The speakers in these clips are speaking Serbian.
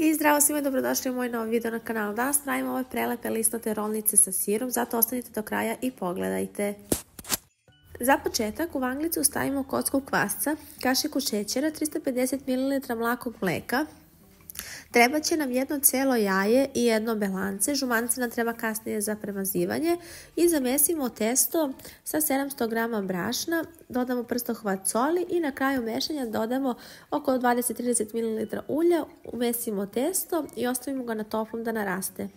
I zdravo svima, dobrodošli u moj novi video na kanalu. Danas pravimo ove prelepe lisnate rolnice sa sirom, zato ostanite do kraja i pogledajte. Za početak u vanglicu stavimo kocku kvasca, kašiku šećera, 350 ml mlakog mleka. Treba će nam jedno cijelo jaje i jedno belance, žumance nam treba kasnije za premazivanje i zamesimo testo sa 700 g brašna, dodamo prstohvat soli i na kraju mešanja dodamo oko 20-30 ml ulja, umesimo testo i ostavimo ga na toplom da naraste.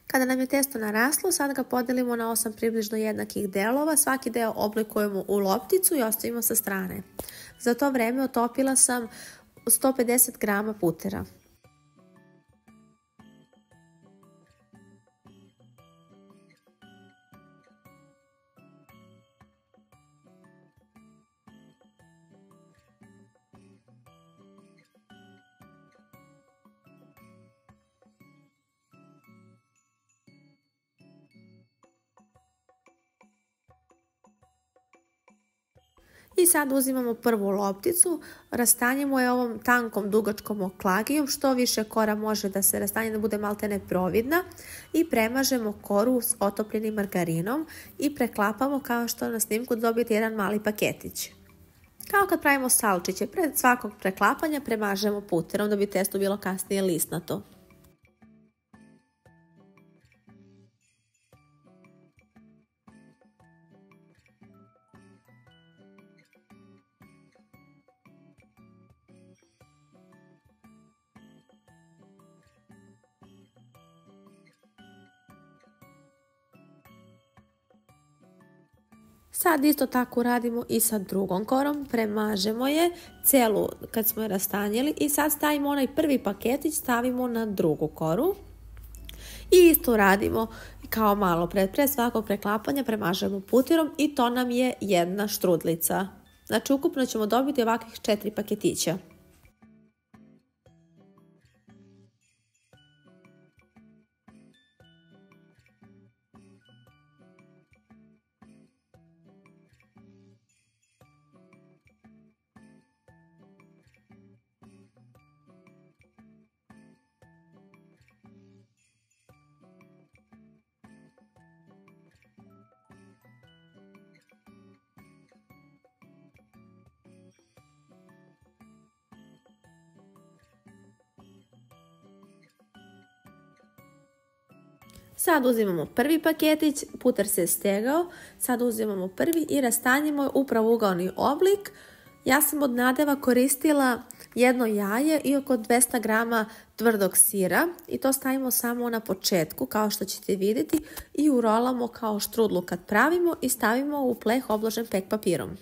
Kada nam je testo naraslo, sad ga podelimo na 8 približno jednakih delova. Svaki deo oblikujemo u lopticu i ostavimo sa strane. Za to vreme otopila sam 150 g putera. I sad uzimamo prvu lopticu, rastanjemo je ovom tankom dugačkom oklagijom, što više kora može da se rastanje da bude maltene providna i premažemo koru s otopljenim margarinom i preklapamo kao što na snimku dobijete jedan mali paketić. Kao kad pravimo salčiće, pred svakog preklapanja premažemo puterom da bi testo bilo kasnije lisnato. Sad isto tako radimo i sa drugom korom, premažemo je celu kad smo je rastanjili i sad stavimo onaj prvi paketić, stavimo na drugu koru i isto radimo kao malo pre svakog preklapanja premažemo puterom i to nam je jedna štrudlica. Znači ukupno ćemo dobiti ovakvih 4 paketića. Sad uzimamo prvi paketić, puter se stegao, sad uzimamo prvi i rastanjimo upravo ugaoni oblik. Ja sam od nadeva koristila jedno jaje i oko 200 g tvrdog sira i to stavimo samo na početku kao što ćete vidjeti i urolamo kao štrudlu kad pravimo i stavimo u pleh obložen pek papirom.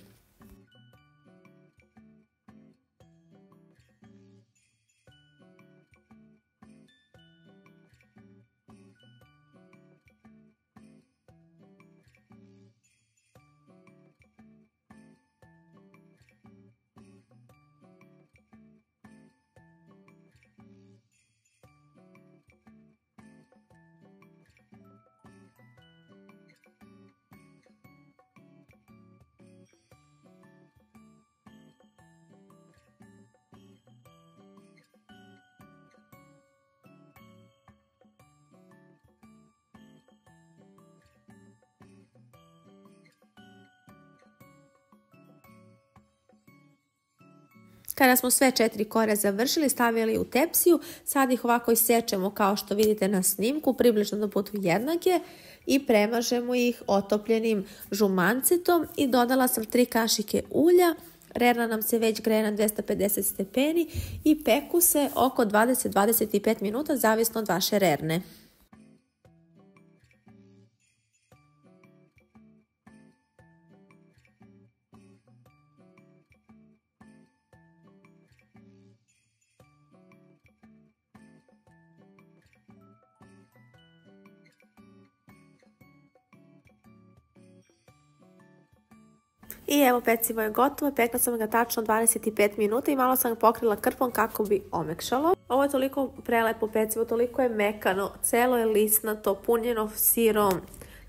Kada smo sve 4 kore završili, stavili u tepsiju, sad ih ovako isečemo kao što vidite na snimku, približno da budu jednake i premažemo ih otopljenim žumancetom i dodala sam 3 kašike ulja, Rerna nam se već greje na 250 stepeni i peku se oko 20-25 minuta, zavisno od vaše rerne. I evo, pecivo je gotovo, pekla sam ga tačno 25 minuta i malo sam ga pokrila krpom kako bi omekšalo. Ovo je toliko prelepo pecivo, toliko je mekano, celo je lisnato, punjeno sirom,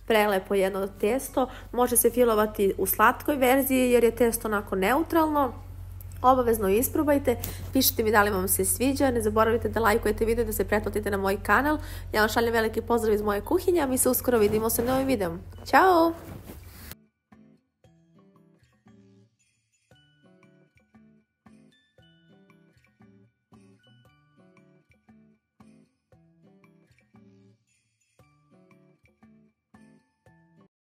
prelepo jedno testo. Može se filovati u slatkoj verziji jer je testo onako neutralno. Obavezno isprobajte, pišite mi da li vam se sviđa, ne zaboravite da lajkujete video i da se pretplatite na moj kanal. Ja vam šaljem veliki pozdrav iz moje kuhinje, a mi se uskoro vidimo sa novim videom. Ćao!